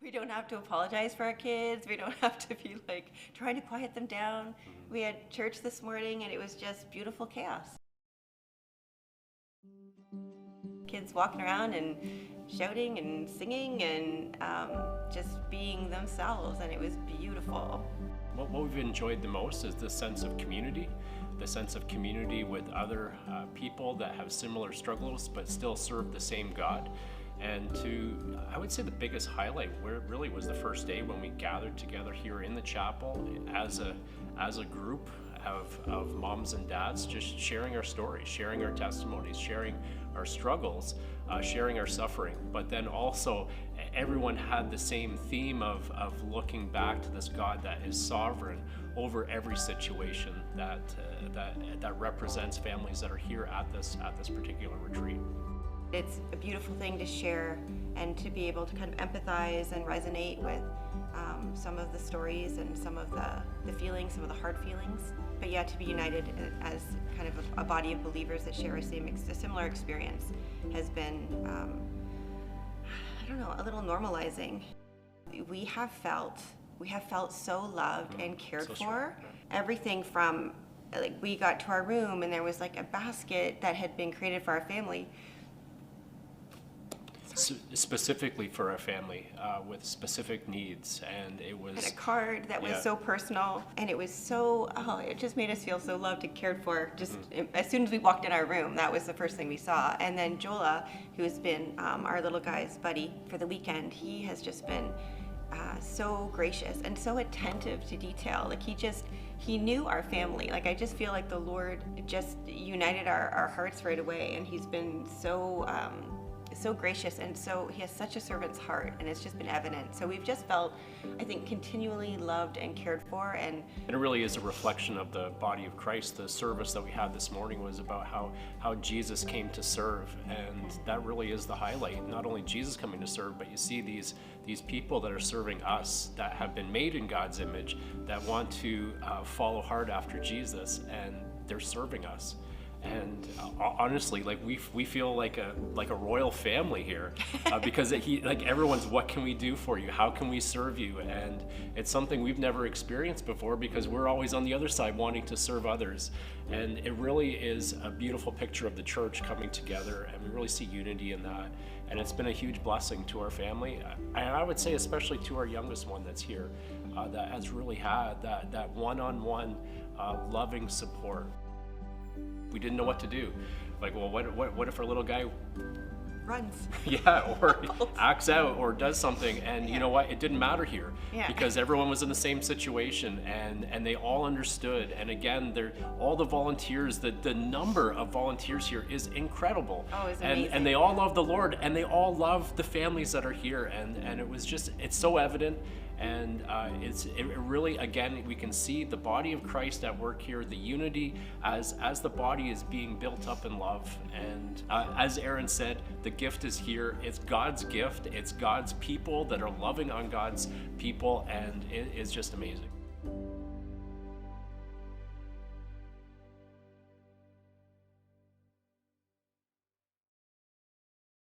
We don't have to apologize for our kids. We don't have to be like trying to quiet them down. We had church this morning and it was just beautiful chaos. Kids walking around and shouting and singing and just being themselves, and it was beautiful. What we've enjoyed the most is the sense of community with other people that have similar struggles but still serve the same God. And I would say the biggest highlight where it really was the first day when we gathered together here in the chapel as a group of moms and dads, just sharing our stories, sharing our testimonies, sharing our struggles, sharing our suffering. But then also everyone had the same theme of looking back to this God that is sovereign over every situation that represents families that are here at this particular retreat. It's a beautiful thing to share and to be able to kind of empathize and resonate with some of the stories and some of the feelings, some of the hard feelings. But yeah, to be united as kind of a body of believers that share a similar experience has been, I don't know, a little normalizing. We have felt so loved and cared for. Everything from, like, we got to our room and there was like a basket that had been created for our family. Specifically for our family with specific needs, and it was and a card that was so personal, and it was so it just made us feel so loved and cared for. Just as soon as we walked in our room, that was the first thing we saw. And then Jola, who has been our little guy's buddy for the weekend, he has just been so gracious and so attentive to detail. Like he knew our family. Like I just feel like the Lord just united our hearts right away, and he's been so gracious, and so he has such a servant's heart, and it's just been evident. So we've just felt, I think, continually loved and cared for, and it really is a reflection of the body of Christ. The service that we had this morning was about how Jesus came to serve, and that really is the highlight. Not only Jesus coming to serve, but you see these people that are serving us, that have been made in God's image, that want to follow hard after Jesus, and they're serving us. And honestly, like we feel like a royal family here, because everyone's, what can we do for you? How can we serve you? And it's something we've never experienced before, because we're always on the other side wanting to serve others. And it really is a beautiful picture of the church coming together, and we really see unity in that. And it's been a huge blessing to our family, and I would say especially to our youngest one that's here, that has really had that one-on-one loving support. We didn't know what to do. Like, well, what if our little guy runs? Yeah, or acts out or does something, and you know what? It didn't matter here, because everyone was in the same situation, and they all understood. And again, all the volunteers, the number of volunteers here is incredible. Oh, it's amazing. And they all love the Lord, and they all love the families that are here, and it was just, it's so evident. And it really, again, we can see the body of Christ at work here, the unity as the body is being built up in love. And as Aaron said, the gift is here. It's God's gift. It's God's people that are loving on God's people, and it is just amazing.